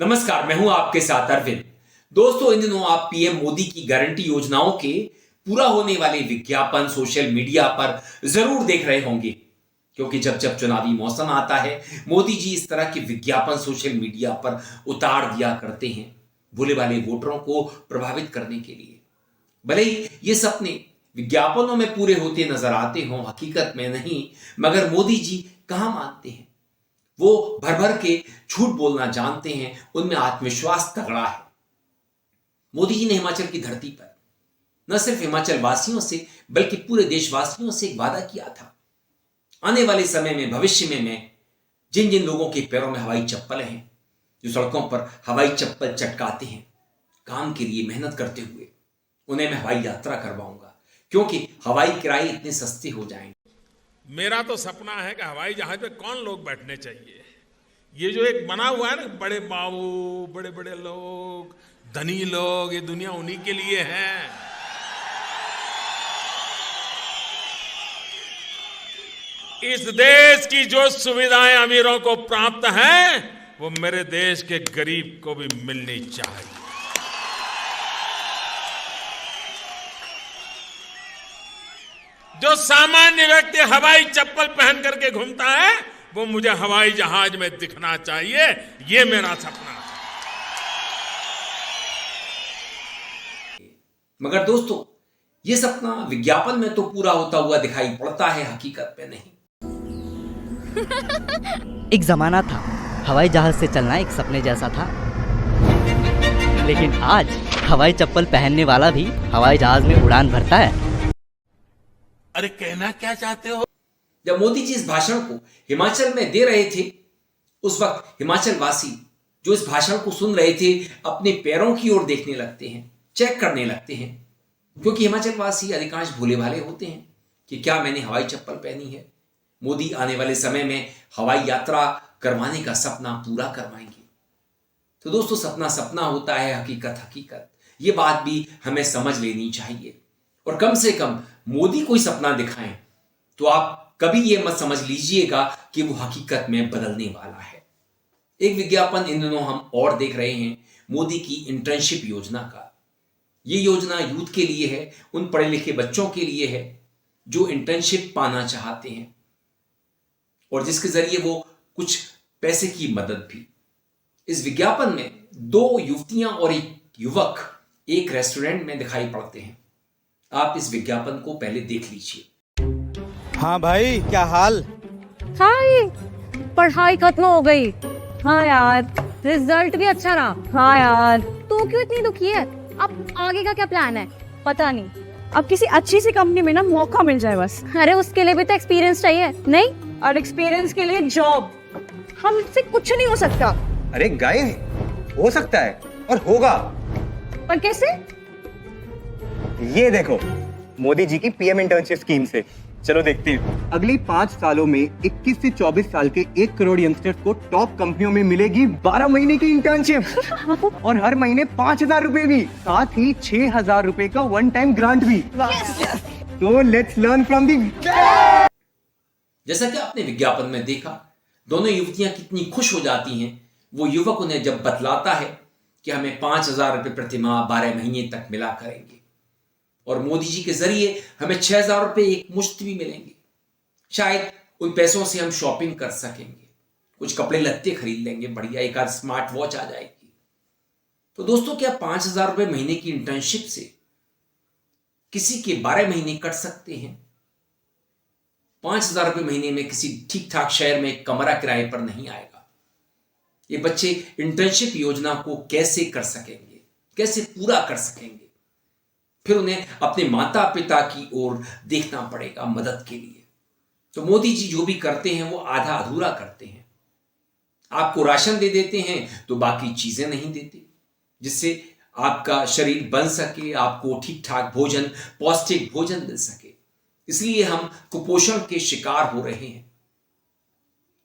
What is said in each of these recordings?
नमस्कार, मैं हूं आपके साथ अरविंद। दोस्तों, इन दिनों आप पीएम मोदी की गारंटी योजनाओं के पूरा होने वाले विज्ञापन सोशल मीडिया पर जरूर देख रहे होंगे, क्योंकि जब जब चुनावी मौसम आता है, मोदी जी इस तरह के विज्ञापन सोशल मीडिया पर उतार दिया करते हैं, भोले भाले वोटरों को प्रभावित करने के लिए। भले ही ये सपने विज्ञापनों में पूरे होते नजर आते हों, हकीकत में नहीं, मगर मोदी जी कहां मानते हैं। वो भर भर के झूठ बोलना जानते हैं, उनमें आत्मविश्वास तगड़ा है। मोदी जी ने हिमाचल की धरती पर न सिर्फ हिमाचल वासियों से बल्कि पूरे देशवासियों से एक वादा किया था, आने वाले समय में, भविष्य में मैं जिन जिन लोगों के पैरों में हवाई चप्पल हैं, जो सड़कों पर हवाई चप्पल चटकाते हैं काम के लिए मेहनत करते हुए, उन्हें मैं हवाई यात्रा करवाऊंगा, क्योंकि हवाई किराए इतने सस्ते हो जाएंगे। मेरा तो सपना है कि हवाई जहाज पे कौन लोग बैठने चाहिए। ये जो एक बना हुआ है ना, बड़े बाबू, बड़े बड़े लोग, धनी लोग, ये दुनिया उन्हीं के लिए है। इस देश की जो सुविधाएं अमीरों को प्राप्त हैं, वो मेरे देश के गरीब को भी मिलनी चाहिए। जो सामान्य व्यक्ति हवाई चप्पल पहन करके घूमता है, वो मुझे हवाई जहाज में दिखना चाहिए। ये मेरा सपना है। मगर दोस्तों, ये सपना विज्ञापन में तो पूरा होता हुआ दिखाई पड़ता है, हकीकत में नहीं। एक जमाना था, हवाई जहाज से चलना एक सपने जैसा था, लेकिन आज हवाई चप्पल पहनने वाला भी हवाई जहाज में उड़ान भरता है। अरे कहना क्या चाहते हो? जब मोदी जी इस भाषण को हिमाचल में दे रहे थे, उस वक्त हिमाचल वासी जो इस भाषण को सुन रहे थे, अपने पैरों की ओर देखने लगते हैं, चेक करने लगते हैं, क्योंकि हिमाचल वासी अधिकांश भोले भाले होते हैं कि क्या मैंने हवाई चप्पल पहनी है। मोदी आने वाले समय में हवाई यात्रा करवाने का सपना पूरा करवाएंगे। तो दोस्तों, सपना सपना होता है, हकीकत हकीकत। ये बात भी हमें समझ लेनी चाहिए, और कम से कम मोदी कोई सपना दिखाएं तो आप कभी ये मत समझ लीजिएगा कि वो हकीकत में बदलने वाला है। एक विज्ञापन इन दिनों हम और देख रहे हैं, मोदी की इंटर्नशिप योजना का। ये योजना यूथ के लिए है, उन पढ़े लिखे बच्चों के लिए है जो इंटर्नशिप पाना चाहते हैं, और जिसके जरिए वो कुछ पैसे की मदद भी। इस विज्ञापन में दो युवतियां और एक युवक एक रेस्टोरेंट में दिखाई पड़ते हैं। आप इस विज्ञापन को पहले देख लीजिए। हाँ भाई, क्या हाल? हाय, पढ़ाई खत्म हो गई। हाँ यार, रिजल्ट भी अच्छा रहा। हाँ यार, तू क्यों इतनी दुखी है? अब आगे का क्या प्लान है? पता नहीं। अब किसी अच्छी सी कंपनी में ना मौका मिल जाए बस। अरे उसके लिए भी तो एक्सपीरियंस चाहिए, नहीं? और एक्सपीरियंस के लिए जॉब। हमसे कुछ नहीं हो सकता। अरे गए हो सकता है और होगा। पर कैसे? ये देखो, मोदी जी की पीएम इंटर्नशिप स्कीम से। चलो देखते हैं। अगली 5 सालों में 21 से 24 साल के 1 करोड़ यंगस्टर्स को टॉप कंपनियों में मिलेगी 12 महीने की इंटर्नशिप और हर महीने 5,000 रुपए भी, साथ ही 6,000 रुपए का वन टाइम ग्रांट भी। तो लेट्स लर्न फ्रॉम दी। जैसा कि आपने विज्ञापन में देखा, दोनों युवतियां कितनी खुश हो जाती हैं। वो युवक उन्हें जब बतलाता है कि हमें 5,000 रुपए प्रति माह 12 महीने तक मिला करेंगे, और मोदी जी के जरिए हमें 6,000 रुपए एक मुश्त भी मिलेंगे। शायद उन पैसों से हम शॉपिंग कर सकेंगे, कुछ कपड़े लत्ते खरीद लेंगे, बढ़िया एक आध स्मार्ट वॉच आ जाएगी। तो दोस्तों, क्या 5,000 रुपए महीने की इंटर्नशिप से किसी के 12 महीने कट सकते हैं? 5,000 रुपए महीने में किसी ठीक ठाक शहर में कमरा किराए पर नहीं आएगा। ये बच्चे इंटर्नशिप योजना को कैसे कर सकेंगे, कैसे पूरा कर सकेंगे? फिर उन्हें अपने माता पिता की ओर देखना पड़ेगा मदद के लिए। तो मोदी जी जो भी करते हैं वो आधा अधूरा करते हैं। आपको राशन दे देते हैं तो बाकी चीजें नहीं देते, जिससे आपका शरीर बन सके, आपको ठीक ठाक भोजन, पौष्टिक भोजन मिल सके। इसलिए हम कुपोषण के शिकार हो रहे हैं।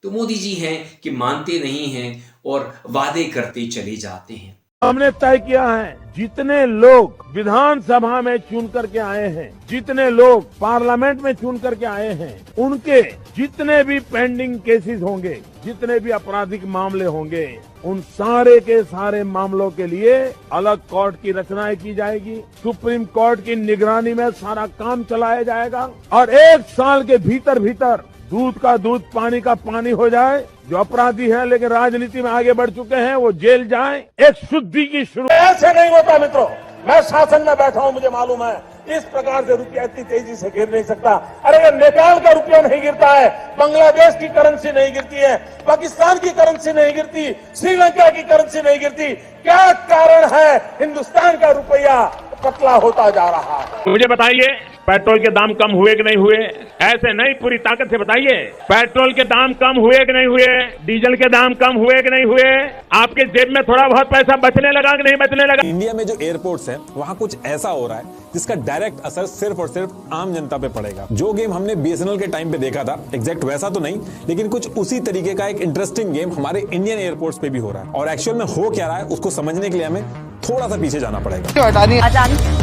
तो मोदी जी हैं कि मानते नहीं हैं और वादे करते चले जाते हैं। हमने तय किया है, जितने लोग विधानसभा में चुन करके आए हैं, जितने लोग पार्लियामेंट में चुन करके आए हैं, उनके जितने भी पेंडिंग केसेस होंगे, जितने भी आपराधिक मामले होंगे, उन सारे के सारे मामलों के लिए अलग कोर्ट की रचनाएं की जाएगी। सुप्रीम कोर्ट की निगरानी में सारा काम चलाया जाएगा और 1 साल के भीतर भीतर दूध का दूध पानी का पानी हो जाए। जो अपराधी हैं लेकिन राजनीति में आगे बढ़ चुके हैं वो जेल जाएं। एक शुद्धि की शुरू ऐसे नहीं होता मित्रों। मैं शासन में बैठा हूं, मुझे मालूम है इस प्रकार से रुपया इतनी तेजी से गिर नहीं सकता। अरे अगर नेपाल का रुपया नहीं गिरता है, बांग्लादेश की करेंसी नहीं गिरती है, पाकिस्तान की करेंसी नहीं गिरती, श्रीलंका की करेंसी नहीं गिरती, क्या कारण है हिंदुस्तान का रुपया पतला होता जा रहा है? मुझे बताइए, पेट्रोल के दाम कम हुए कि नहीं हुए? ऐसे नहीं, पूरी ताकत से बताइए। पेट्रोल के दाम कम हुए कि नहीं हुए? डीजल के दाम कम हुए कि नहीं हुए? आपके जेब में थोड़ा बहुत पैसा बचने लगा कि नहीं बचने लगा? इंडिया में जो एयरपोर्ट्स हैं वहां कुछ ऐसा हो रहा है जिसका डायरेक्ट असर सिर्फ और सिर्फ आम जनता पे पड़ेगा। जो गेम हमने बीएसएनएल के टाइम पे देखा था, एग्जैक्ट वैसा तो नहीं, लेकिन कुछ उसी तरीके का एक इंटरेस्टिंग गेम हमारे इंडियन एयरपोर्ट्स पे भी हो रहा है। और एक्चुअल में हो क्या रहा है उसको समझने के लिए हमें थोड़ा सा पीछे जाना पड़ेगा।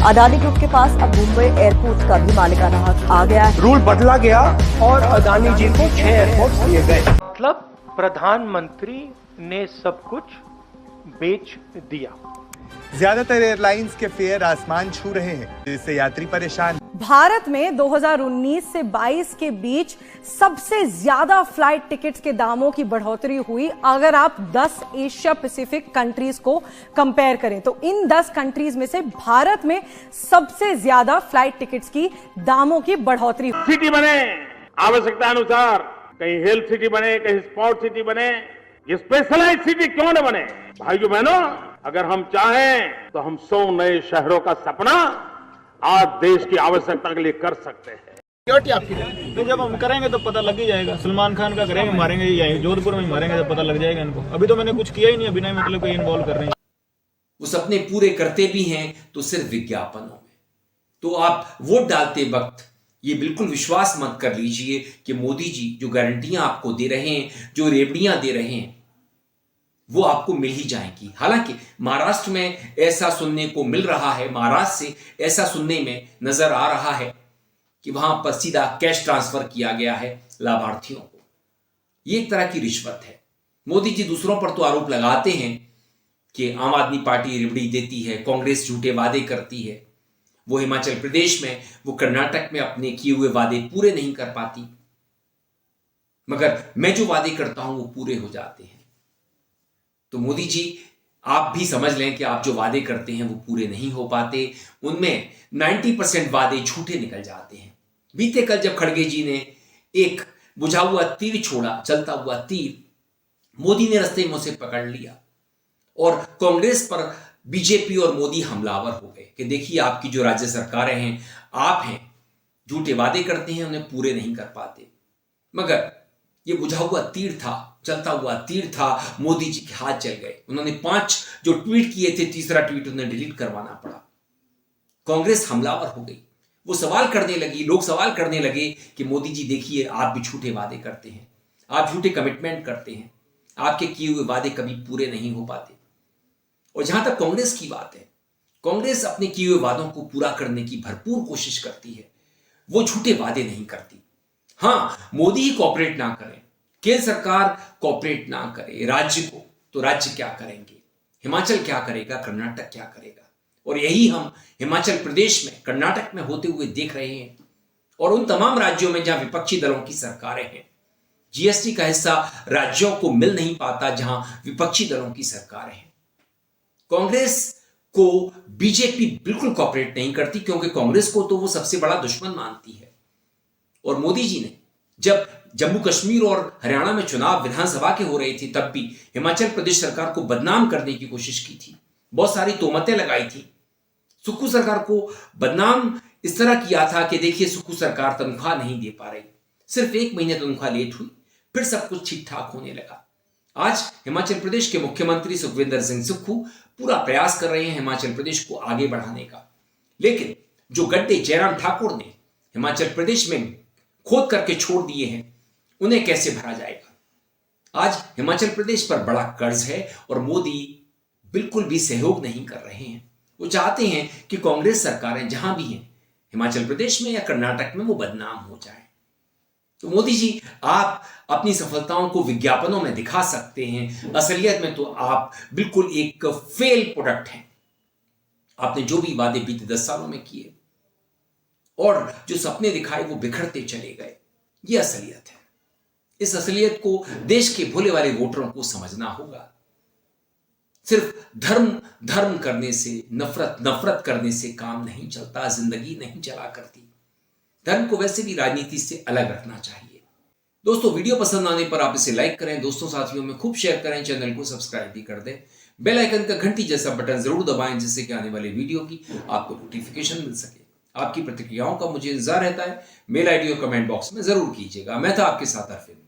अडानी ग्रुप के पास अब मुंबई एयरपोर्ट का भी मालिकाना हक आ गया है। रूल बदला गया और अदानी जी को 6 एयरपोर्ट दिए गए। मतलब प्रधानमंत्री ने सब कुछ बेच दिया। ज्यादातर एयरलाइंस के फेयर आसमान छू रहे हैं, जिससे यात्री परेशान। भारत में 2019 से 22 के बीच सबसे ज्यादा फ्लाइट टिकट्स के दामों की बढ़ोतरी हुई। अगर आप 10 एशिया पैसिफिक कंट्रीज को कंपेयर करें तो इन 10 कंट्रीज में से भारत में सबसे ज्यादा फ्लाइट टिकट्स की दामों की बढ़ोतरी हुई। सिटी बने आवश्यकता अनुसार, कहीं हेल्थ सिटी बने, कहीं स्पोर्ट सिटी बने, ये स्पेशलाइज सिटी क्यों न बने? भाइयों बहनों, अगर हम चाहें तो हम 100 नए शहरों का सपना आज देश की आवश्यकता के लिए कर सकते हैं। तो जब हम करेंगे तो पता लग ही जाएगा। सलमान खान का करेंगे, मारेंगे, यही जोधपुर में मारेंगे तो पता लग जाएगा इनको। अभी तो मैंने कुछ किया ही नहीं, अभी नहीं, मतलब कोई इन्वॉल्व कर रहे हैं। वो सपने पूरे करते भी हैं तो सिर्फ विज्ञापनों में। तो आप वोट डालते वक्त ये बिल्कुल विश्वास मत कर लीजिए कि मोदी जी जो गारंटियां आपको दे रहे हैं, जो रेवड़ियां दे रहे हैं, वो आपको मिल ही जाएंगी। हालांकि महाराष्ट्र में ऐसा सुनने को मिल रहा है, महाराष्ट्र से ऐसा सुनने में नजर आ रहा है कि वहां पर सीधा कैश ट्रांसफर किया गया है लाभार्थियों को। ये एक तरह की रिश्वत है। मोदी जी दूसरों पर तो आरोप लगाते हैं कि आम आदमी पार्टी रिबड़ी देती है, कांग्रेस झूठे वादे करती है, वो हिमाचल प्रदेश में, वो कर्नाटक में अपने किए हुए वादे पूरे नहीं कर पाती, मगर मैं जो वादे करता हूं वो पूरे हो जाते हैं। तो मोदी जी, आप भी समझ लें कि आप जो वादे करते हैं वो पूरे नहीं हो पाते। उनमें 90% वादे झूठे निकल जाते हैं। बीते कल जब खड़गे जी ने एक बुझा हुआ तीर छोड़ा, चलता हुआ तीर, मोदी ने रास्ते में उसे पकड़ लिया और कांग्रेस पर बीजेपी और मोदी हमलावर हो गए कि देखिए आपकी जो राज्य सरकारें हैं, आप हैं, झूठे वादे करते हैं, उन्हें पूरे नहीं कर पाते। मगर ये बुझा हुआ तीर था, चलता हुआ तीर था, मोदी जी के हाथ चल गए। उन्होंने 5 जो ट्वीट किए थे, तीसरा ट्वीट उन्हें डिलीट करवाना पड़ा। कांग्रेस हमलावर हो गई। वो सवाल करने लगी, लोग सवाल करने लगे कि मोदी जी देखिए आप भी झूठे वादे करते हैं, आप झूठे कमिटमेंट करते हैं, आपके किए हुए वादे कभी पूरे नहीं हो पाते। और जहां तक कांग्रेस की बात है, कांग्रेस अपने किए हुए वादों को पूरा करने की भरपूर कोशिश करती है, वो झूठे वादे नहीं करती। हां, मोदी ही कॉपरेट ना करें, केंद्र सरकार कॉपरेट ना करे राज्य को, तो राज्य क्या करेंगे? हिमाचल क्या करेगा? कर्नाटक क्या करेगा? और यही हम हिमाचल प्रदेश में, कर्नाटक में होते हुए देख रहे हैं। और उन तमाम राज्यों में जहां विपक्षी दलों की सरकारें हैं, जीएसटी का हिस्सा राज्यों को मिल नहीं पाता जहां विपक्षी दलों की सरकारें हैं। कांग्रेस को बीजेपी बिल्कुल कॉपरेट नहीं करती, क्योंकि कांग्रेस को तो वो सबसे बड़ा दुश्मन मानती है। और मोदी जी ने जब जम्मू कश्मीर और हरियाणा में चुनाव विधानसभा के हो रहे थे, तब भी हिमाचल प्रदेश सरकार को बदनाम करने की कोशिश की थी, बहुत सारी तोहमतें लगाई थी। सुक्खू सरकार को बदनाम इस तरह किया था कि देखिए सुक्खू सरकार तनख्वाह नहीं दे पा रही, सिर्फ 1 महीने तनख्वाह लेट हुई, फिर सब कुछ ठीक ठाक होने लगा। आज हिमाचल प्रदेश के मुख्यमंत्री सुखविंदर सिंह सुक्खू पूरा प्रयास कर रहे हैं हिमाचल प्रदेश को आगे बढ़ाने का, लेकिन जो गड्ढे जयराम ठाकुर ने हिमाचल प्रदेश में खोद करके छोड़ दिए हैं, उन्हें कैसे भरा जाएगा? आज हिमाचल प्रदेश पर बड़ा कर्ज है और मोदी बिल्कुल भी सहयोग नहीं कर रहे हैं। वो चाहते हैं कि कांग्रेस सरकारें जहां भी हैं, हिमाचल प्रदेश में या कर्नाटक में, वो बदनाम हो जाए। तो मोदी जी, आप अपनी सफलताओं को विज्ञापनों में दिखा सकते हैं, असलियत में तो आप बिल्कुल एक फेल प्रोडक्ट हैं। आपने जो भी वादे बीते 10 सालों में किए और जो सपने दिखाए वो बिखरते चले गए। ये असलियत है। इस असलियत को देश के भोले वाले वोटरों को समझना होगा। सिर्फ धर्म करने से, नफरत करने से काम नहीं चलता, जिंदगी नहीं चला करती। धर्म को वैसे भी राजनीति से अलग रखना चाहिए। दोस्तों, वीडियो पसंद आने पर आप इसे लाइक करें, दोस्तों साथियों में खूब शेयर करें, चैनल को सब्सक्राइब भी कर दें। बेल आइकन का घंटी जैसा बटन जरूर दबाएं जिससे कि आने वाले वीडियो की आपको नोटिफिकेशन मिल सके। आपकी प्रतिक्रियाओं का मुझे इंतजार रहता है। मेल आईडी और कमेंट बॉक्स में जरूर कीजिएगा। मैं था आपके साथ अरविंद।